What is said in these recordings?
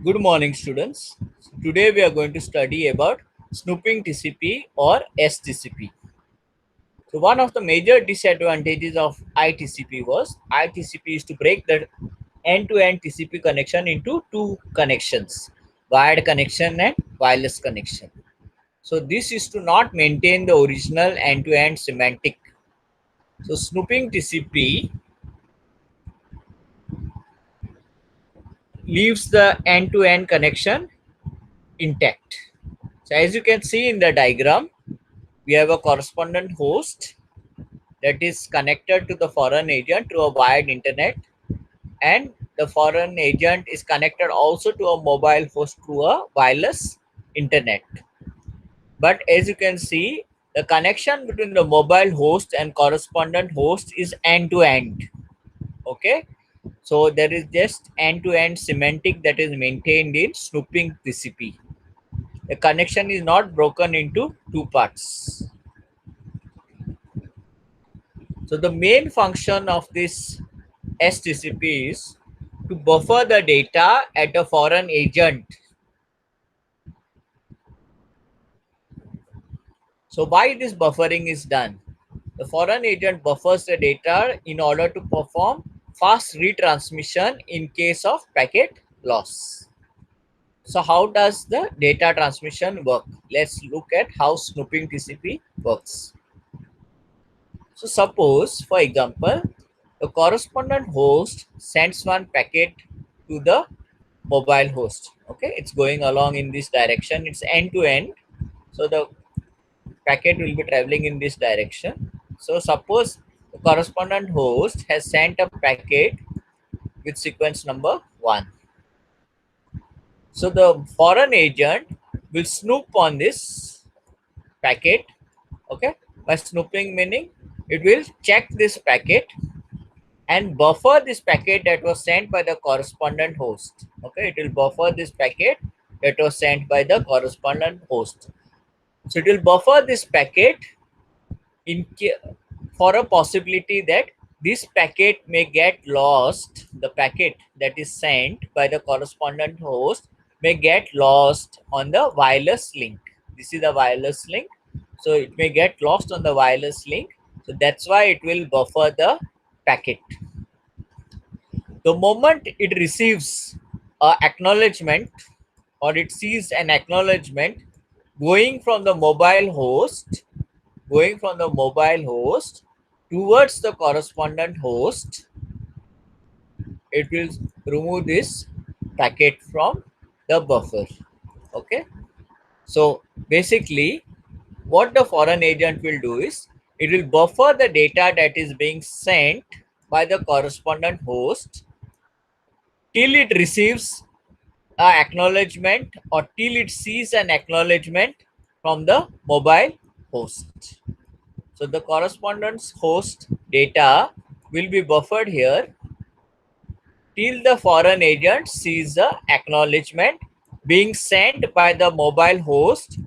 Good morning, students. Today we are going to study about snooping TCP or STCP. So one of the major disadvantages of ITCP was ITCP is to break the end-to-end TCP connection into two connections, wired connection and wireless connection. So this is to not maintain the original end-to-end semantic. So snooping TCP leaves the end-to-end connection intact. So as you can see in the diagram, we have a correspondent host that is connected to the foreign agent through a wired internet, and the foreign agent is connected also to a mobile host through a wireless internet. But as you can see, the connection between the mobile host and correspondent host is end to end. Okay, so there is just end to end semantic that is maintained in snooping TCP. The connection is not broken into two parts. So the main function of this STCP is to buffer the data at a foreign agent. So why this buffering is done? The foreign agent buffers the data in order to perform fast retransmission in case of packet loss. So how does the data transmission work? Let's look at how snooping TCP works. So suppose, for example, the correspondent host sends one packet to the mobile host. Okay, it's going along in this direction. It's end to end. So the packet will be traveling in this direction. So suppose the correspondent host has sent a packet with sequence number 1. So the foreign agent will snoop on this packet. Okay, by snooping meaning it will check this packet and buffer this packet that was sent by the correspondent host. Okay, it will buffer this packet that was sent by the correspondent host. So it will buffer this packet in for a possibility that this packet may get lost. The packet that is sent by the correspondent host may get lost on the wireless link. This is the wireless link, so it may get lost on the wireless link. So that's why it will buffer the packet. The moment it receives a acknowledgement, or it sees an acknowledgement going from the mobile host, towards the correspondent host, it will remove this packet from the buffer. Okay, so basically what the foreign agent will do is it will buffer the data that is being sent by the correspondent host till it receives a acknowledgement, or till it sees an acknowledgement from the mobile host. So the correspondence host data will be buffered here till the foreign agent sees the acknowledgement being sent by the mobile host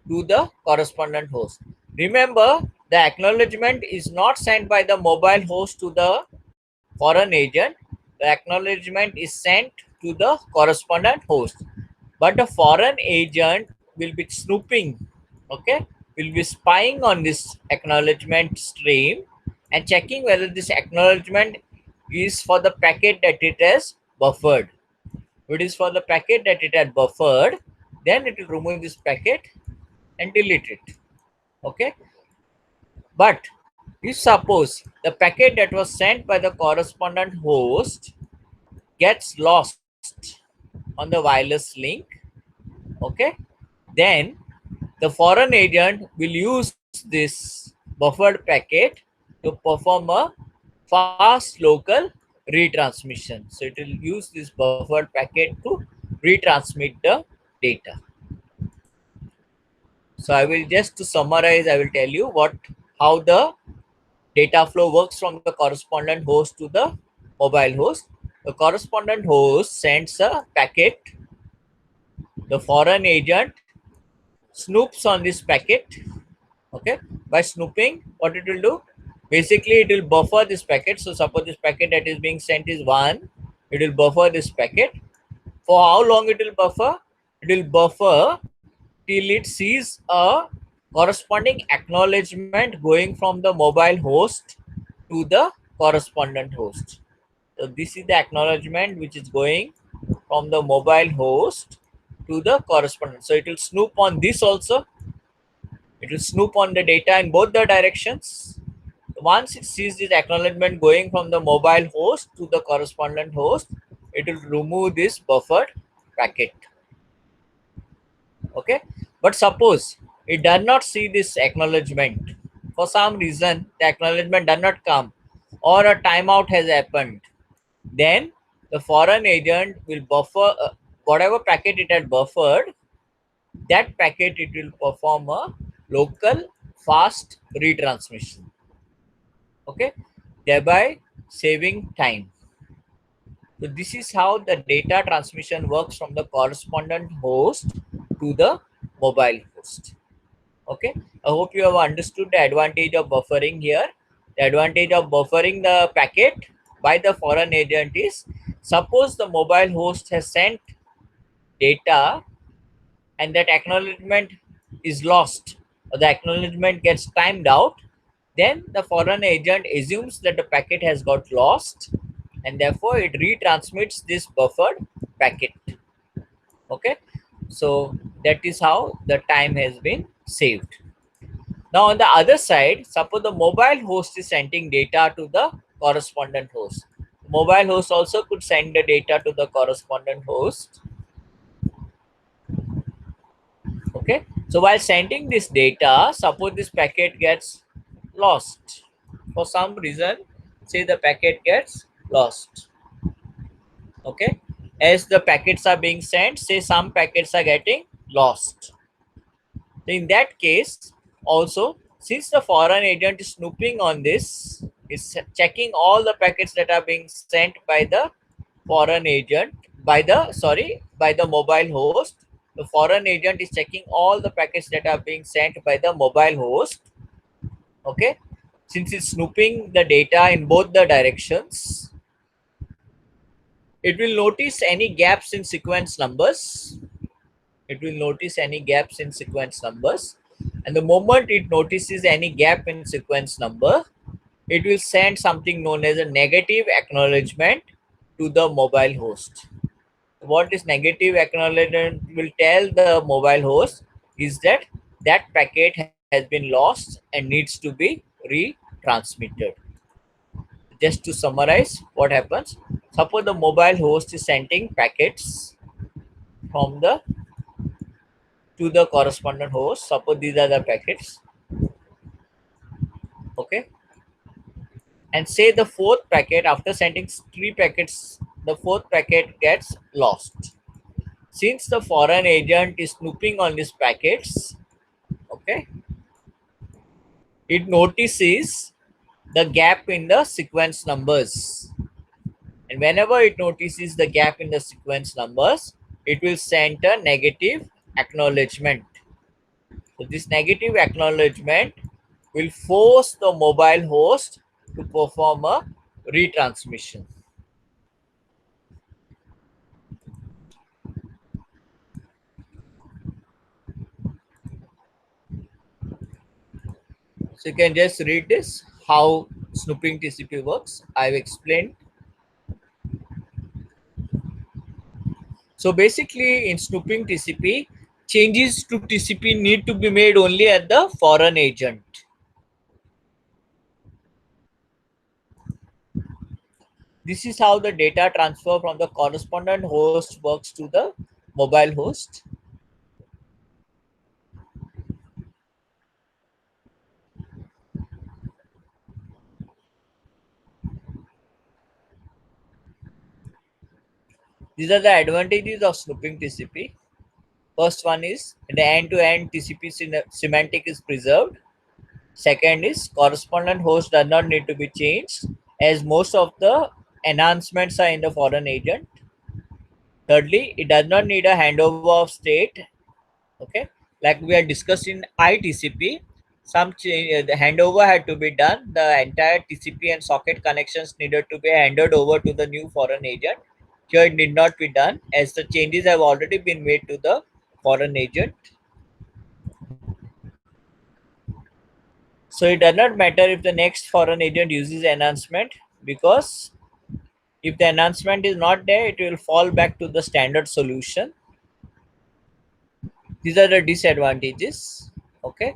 to the correspondent host. Remember, the acknowledgement is not sent by the mobile host to the foreign agent. The acknowledgement is sent to the correspondent host. But the foreign agent will be snooping, okay, will be spying on this acknowledgement stream and checking whether this acknowledgement is for the packet that it has buffered. If it is for the packet that it had buffered, then it will remove this packet and delete it. Okay, but if suppose the packet that was sent by the correspondent host gets lost on the wireless link, okay, then the foreign agent will use this buffered packet to perform a fast local retransmission. So it will use this buffered packet to retransmit the data. So I will just to summarize, I will tell you how the data flow works from the correspondent host to the mobile host. The correspondent host sends a packet. The foreign agent snoops on this packet. Okay, by snooping, what it will do? Basically, it will buffer this packet. So suppose this packet that is being sent is 1, it will buffer this packet. For how long it will buffer? It will buffer till it sees a corresponding acknowledgement going from the mobile host to the correspondent host. So this is the acknowledgement which is going from the mobile host to the correspondent. So it will snoop on this also. It will snoop on the data in both the directions. Once it sees this acknowledgement going from the mobile host to the correspondent host, it will remove this buffered packet. Okay, but suppose it does not see this acknowledgement, for some reason the acknowledgement does not come, or a timeout has happened, then the foreign agent will buffer whatever packet it had buffered. That packet it will perform a local fast retransmission. Okay, thereby saving time. So this is how the data transmission works from the correspondent host to the mobile host. Okay, I hope you have understood the advantage of buffering here. The advantage of buffering the packet by the foreign agent is, suppose the mobile host has sent data and that acknowledgement is lost, or the acknowledgement gets timed out, then the foreign agent assumes that the packet has got lost, and therefore it retransmits this buffered packet. Okay, so that is how the time has been saved. Now on the other side, suppose the mobile host is sending data to the correspondent host. Mobile host also could send the data to the correspondent host. Okay, so while sending this data, suppose this packet gets lost for some reason. Say the packet gets lost. Okay, as the packets are being sent, say some packets are getting lost. In that case, also, since the foreign agent is snooping on this, is checking all the packets that are being sent by the foreign agent, by the mobile host. The foreign agent is checking all the packets that are being sent by the mobile host. Okay, since it's snooping the data in both the directions, it will notice any gaps in sequence numbers. It will notice any gaps in sequence numbers, and the moment it notices any gap in sequence number, it will send something known as a negative acknowledgement to the mobile host. What is negative acknowledgement will tell the mobile host is that that packet has been lost and needs to be retransmitted. Just to summarize what happens, suppose the mobile host is sending packets from the to the correspondent host. Suppose these are the packets. Okay, and say the fourth packet, after sending three packets, the fourth packet gets lost. Since the foreign agent is snooping on these packets, okay, it notices the gap in the sequence numbers, and whenever it notices the gap in the sequence numbers, it will send a negative acknowledgement. So this negative acknowledgement will force the mobile host to perform a retransmission. So you can just read this, how snooping TCP works. I've explained. So basically in snooping TCP, changes to TCP need to be made only at the foreign agent. This is how the data transfer from the correspondent host works to the mobile host. These are the advantages of snooping TCP. First one is the end-to-end TCP semantic is preserved. Second is correspondent host does not need to be changed, as most of the enhancements are in the foreign agent. Thirdly, it does not need a handover of state. Okay, like we had discussed in ITCP, some the handover had to be done. The entire TCP and socket connections needed to be handed over to the new foreign agent. Here it need not be done as the changes have already been made to the foreign agent. So it does not matter if the next foreign agent uses enhancement, because if the enhancement is not there, it will fall back to the standard solution. These are the disadvantages. Okay.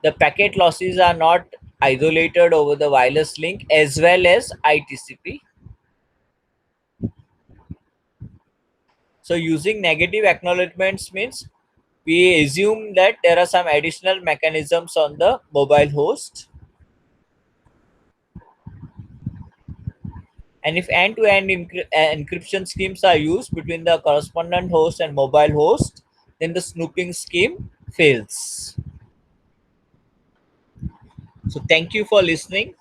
The packet losses are not isolated over the wireless link as well as ITCP. So using negative acknowledgements means we assume that there are some additional mechanisms on the mobile host, and if end-to-end encryption schemes are used between the correspondent host and mobile host, then the snooping scheme fails. So thank you for listening.